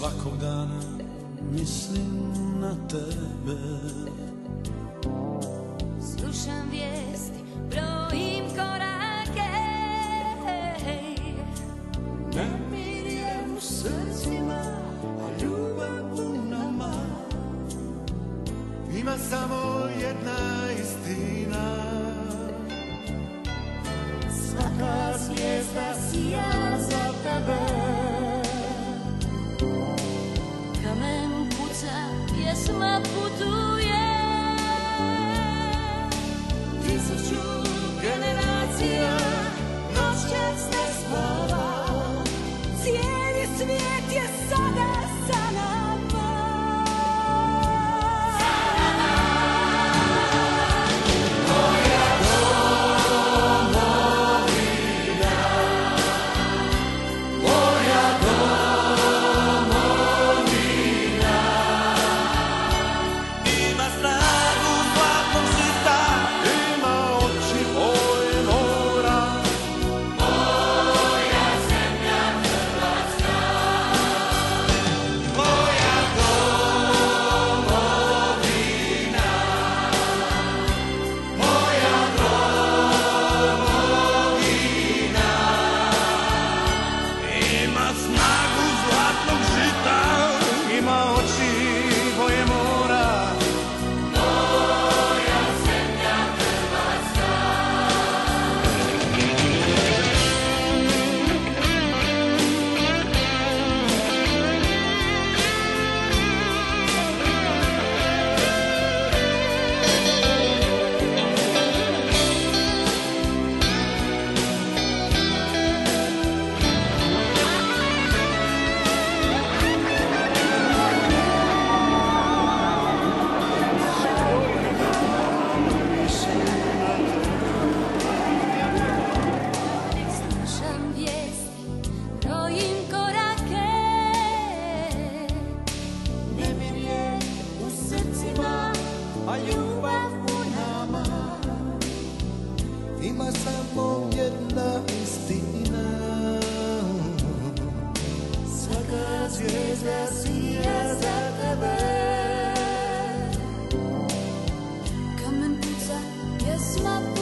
Svakog dana mislim na tebe. Slušam vijesti, brojim korake. Nemir je u srcima, a ljubav u nama. Ima samo jedna istina. Svaka zvijezda sija za tebe. Kamen puca, pjesma putuje. 1000 generacija noćas ne spava. Cijeli svijet je sada sa nama. Moja domovina, moja domovina. Ima snagu zlatnog žita, ima oči boje mora. Moja zemlja Hrvatska, moja domovina, moja domovina. Ima snagu zlatnog žita, ima oči boje mora. Moja zemlja Hrvatska. Slušam vijesti, brojim korake. Nemir je u srcima, a ljubav u nama. Ima samo jedna istina. Svaka zvijezda sija za tebe. Kamen puca, pjesma putuje.